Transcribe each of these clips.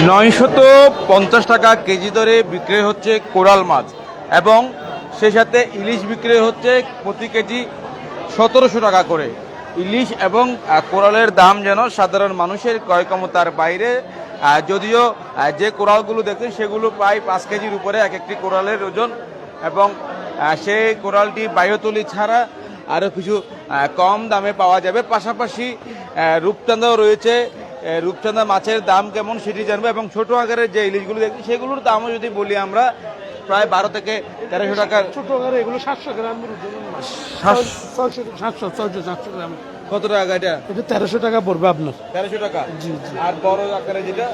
950 টাকা কেজি দরে বিক্রি হচ্ছে কোরাল মাছ এবং সেই সাথে ইলিশ বিক্রি হচ্ছে প্রতি কেজি 1700 টাকা করে। ইলিশ এবং কোরালের দাম যেন সাধারণ মানুষের ক্রয় ক্ষমতার বাইরে। যদিও যে কোরালগুলো দেখছেন সেগুলো প্রায় 5 কেজির উপরে এক একটি কোরালের ওজন, এবং সেই কোরালটি বায়ুতলি ছাড়া আরও কিছু কম দামে পাওয়া যাবে। পাশাপাশি রূপচাঁদাও রয়েছে। রূপচাঁদা মাছের দাম কেমন সেটি জানবো, এবং ছোট আকারের যে ইলিশগুলো দেখছি সেগুলোর দামও যদি বলি আমরা প্রায় 12 থেকে 1300 টাকার। ছোট আকারে এগুলো 700 গ্রাম, 700 গ্রাম। কত টাকা এটা? এটা 1300 টাকা পড়বে আপনার। 1300 টাকা। জি জি। আর বড় আকারে যেটা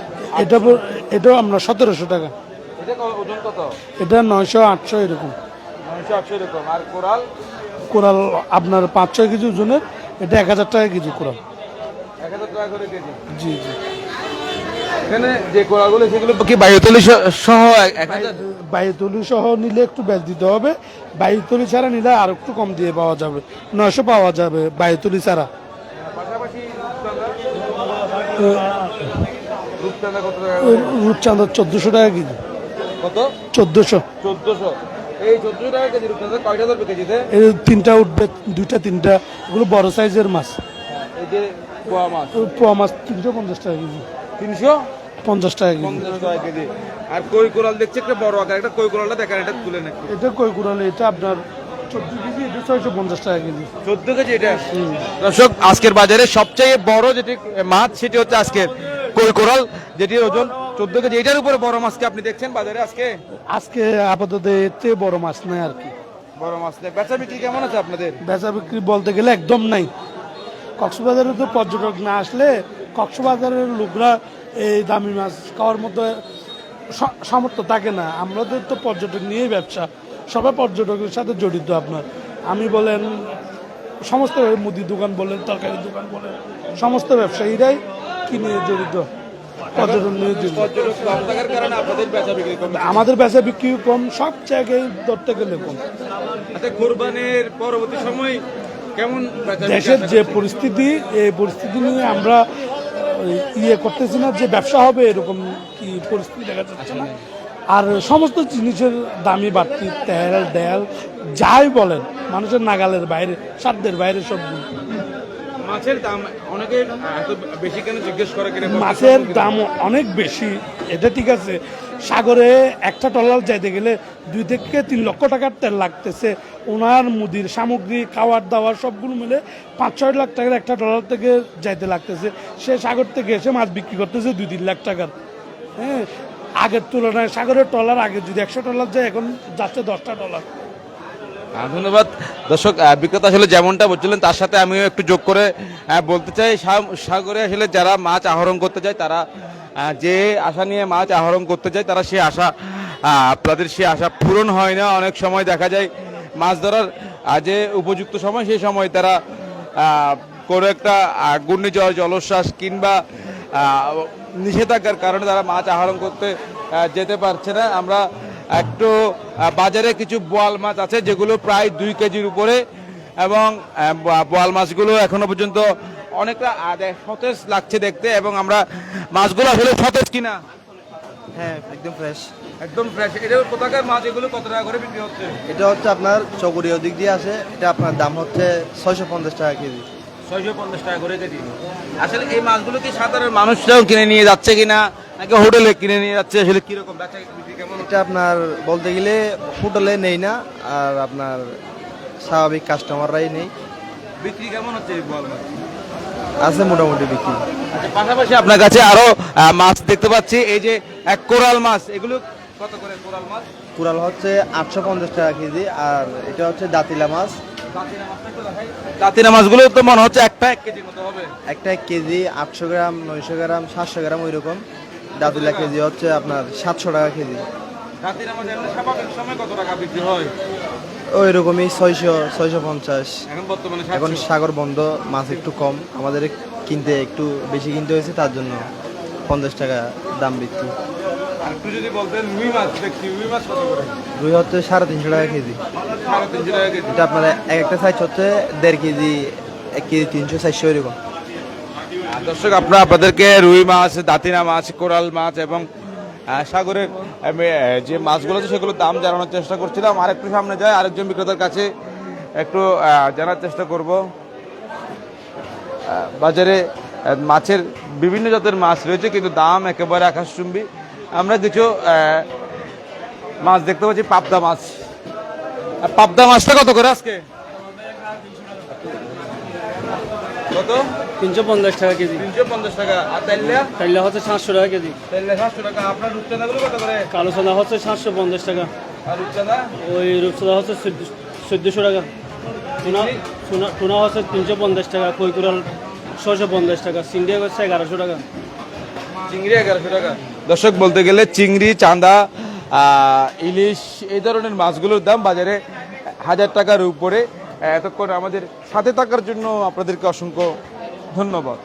এটাও আমরা 1700 টাকা। এটা ওজন কত? এটা 900 800 এরকম। 900 800 এরকম। আর কোরাল? কোরাল আপনার 5-6 কেজি ওজনের, এটা 1000 টাকা কেজি কোরাল। 1000 টাকা করে কেজি। জি জি। এখানে যে কোরালগুলো সেগুলো কি বায়ুতলি সহ 1000? বায়ুতলি সহ নিলে একটু বেশ দিতে হবে, বায়ুতলি ছাড়া নিলে আর একটু কম দিয়ে পাওয়া যাবে, 900 পাওয়া যাবে বায়ুতলি ছাড়া। পাশাপাশি রূপচাঁদা কত টাকা? রূপচাঁদা 1400 টাকা কেজি। কত? 1400। 1400। এই 1400 টাকা কেজি রূপচাঁদা কয়টা ধরবে কেজিতে? এই 3টা উঠবে, 2টা 3টা। এগুলো বড় সাইজের মাছ। এই যে পোয়া মাছ? পোয়া মাছ 350 টাকা কেজি। 350 টাকা কেজি। 50 টাকা কেজি। আর কই কোরাল দেখছি একটা বড় আকার, একটা কই কোরালটা দেখেন, এটা তুলে নাকি? এটা কই কোরাল, এটা আপনার 14 কেজি, এটা 650 টাকা কেজি। 14 কেজি এটা। দর্শক, আজকের বাজারে সবচেয়ে বড় যেটি মাছ সেটি হচ্ছে আজকের কই কোরাল, যেটির ওজন 14 কেজি। এটার উপরে বড় মাছ কি আপনি দেখছেন বাজারে আজকে? আজকে আপাতত এতে বড় মাছ নাই আর কি। বড় মাছ নেই। বেচা বিক্রি কেমন আছে আপনাদের? বেচা বিক্রি বলতে গেলে একদম নাই। কক্সবাজারে তো পর্যটক না আসলে কক্সবাজারের লোকরা এই দামি মাছ খাওয়ার মতো সামর্থ্য থাকে না। আমাদের তো পর্যটক নিয়েই ব্যবসা, সবাই পর্যটকের সাথে জড়িত। আপনার আমি বলেন, সমস্ত মুদির দোকান বলেন, তরকারি দোকান বলেন, সমস্ত ব্যবসায়ীরাই কি নিয়ে জড়িত, পর্যটন নিয়ে জড়িত। পর্যটক কম থাকার কারণে আপনাদের বেচা বিক্রি কম। আমাদের বেচা বিক্রি কম, সব জায়গায় ধরতে গেলে কম। আচ্ছা, কোরবানির পরবর্তী সময় কেমন বেচা বিক্রি? দেশের যে পরিস্থিতি, এই পরিস্থিতি নিয়ে আমরা ইয়ে করতেছি না যে ব্যবসা হবে, এরকম কি পরিস্থিতি দেখা যাচ্ছে না। আর সমস্ত জিনিসের দামি বাড়তি, তেল ডাল যাই বলেন, মানুষের নাগালের বাইরে, সাধ্যের বাইরে সবগুলো। মাছের দাম অনেকে এত বেশি কেন জিজ্ঞেস করে? মাছের দাম অনেক বেশি, এটা ঠিক আছে। সাগরে একটা ট্রলার যাইতে গেলে 2 থেকে 3 লক্ষ টাকার তেল লাগতেছে। ওনার মুদির সামগ্রী, খাওয়ার দাওয়ার সবগুলো মিলে 5-6 লাখ টাকার একটা ট্রলার থেকে যাইতে লাগতেছে। সে সাগর থেকে এসে মাছ বিক্রি করতেছে 2-3 লাখ টাকার। হ্যাঁ, আগের তুলনায় সাগরের ট্রলার আগে যদি 100 ট্রলার যায়, এখন যাচ্ছে 10টা ট্রলার। ধন্যবাদ। দর্শক, বিক্রেতা আসলে যেমনটা বলছিলেন তার সাথে আমিও একটু যোগ করে বলতে চাই, সাগরে আসলে যারা মাছ আহরণ করতে যায়, তারা যে আশা নিয়ে মাছ আহরণ করতে যায়, তারা সে আশা আপনাদের সে আশা পূরণ হয় না। অনেক সময় দেখা যায় মাছ ধরার যে উপযুক্ত সময়, সেই সময় তারা কোনো একটা ঘূর্ণিঝড়, জলোচ্ছ্বাস কিংবা নিষেধাজ্ঞার কারণে তারা মাছ আহরণ করতে যেতে পারছে না। আমরা একটু বাজারে কিছু বোয়াল মাছ আছে যেগুলো প্রায় 2 কেজির উপরে, এবং বোয়াল মাছগুলো এখনো পর্যন্ত অনেকটা সতেজ লাগছে দেখতে, এবং আমরা মাছগুলো আসলে সতেজ কিনা? হ্যাঁ, একদম ফ্রেশ। একদম ফ্রেশ। এটা কোথাকার মাছ? এগুলো কত টাকা করে বিক্রি হচ্ছে? এটা হচ্ছে আপনার চকরিয়া দিক দিয়ে আসে, এটা আপনার দাম হচ্ছে 650 টাকা কেজি। 650 টাকা করে কেজি। আসলে এই মাছগুলো কি সাধারণ মানুষরাও কিনে নিয়ে যাচ্ছে কিনা, নাকি হোটেলে কিনে নিয়ে যাচ্ছে? আসলে কিরকম বেচা বিক্রি কেমন? এটা আপনার বলতে গেলে হোটেলে নেই না, আর আপনার স্বাভাবিক কাস্টমাররাই নেই। বিক্রি কেমন হচ্ছে এই বোয়াল মাছ? আছে মোটামুটি বিক্রি। আচ্ছা, পাশাপাশি আপনার কাছে আরো মাছ দেখতে পাচ্ছি, এই যে কোরাল মাছ, এগুলো কত করে কোরাল মাছ? কুড়াল হচ্ছে 850 টাকা কেজি, আর এটা হচ্ছে দাতিলা মাছ। দাতিনা মাছগুলো তো মনে হচ্ছে একটা 1 কেজির মতো হবে। একটা 1 কেজি 800 গ্রাম, 900 গ্রাম, 700 গ্রাম ওই রকম। দাতিলা কেজি হচ্ছে আপনার 700 টাকা কেজি। দাতিনা মাছ এমনি স্বাভাবিক সময় কত টাকা বিক্রি হয়? ওই রকমই 600, 650। এখন বর্তমানে এখন 700। সাগর বন্ধ, মাছ একটু কম, আমাদের কিনতে একটু বেশি কিনতে হয়েছে, তার জন্য 50 টাকা দাম বৃদ্ধি। আর একটু যদি বলতেন, রুই মাছ দেখছি, রুই মাছ কত করে? রুই হচ্ছে 350 টাকা কেজি। 350 টাকা কেজি। এটা আপনার এক একটা সাইজ হচ্ছে 1.5 কেজি, 1 কেজি 300, 400 এরকম। দর্শক আপনাদেরকে রুই মাছ, দাতিনা মাছ, কোরাল মাছ এবং সাগরের যে মাছগুলো আছে সেগুলোর দাম জানানোর চেষ্টা করছিলাম। আরেকটু সামনে যায়, আরেকজন বিক্রেতার কাছে একটু জানার চেষ্টা করব। বাজারে মাছের বিভিন্ন জাতের মাছ রয়েছে, কিন্তু দাম একেবারে আকাশচুম্বী। আমরা কিছু মাছ দেখতে পাচ্ছি, পাবদা মাছ। পাবদা মাছটা কত করে আজকে? কত? 350 টাকা কেজি। 350 টাকা। আর তাইলে তাইলে হচ্ছে 700 টাকা কেজি। 700 টাকা। আপনার রূপচাঁদাগুলো কত করে? কালো চাঁদা হচ্ছে 750 টাকা। আর রূপচাঁদা? ওই রূপচাঁদা হচ্ছে 1400 টাকা। টুনা হচ্ছে 350 টাকা, কৈকুরাল 650 টাকা, সিন্ডিয়া হচ্ছে 1100 টাকা। চিংড়ি 1100 টাকা। দর্শক বলতে গেলে চিংড়ি, চাঁদা, ইলিশ এই ধরনের মাছগুলোর দাম বাজারে 1000 টাকার উপরে। এতক্ষণ আমাদের সাথে থাকার জন্য আপনাদেরকে অসংখ্য ধন্যবাদ।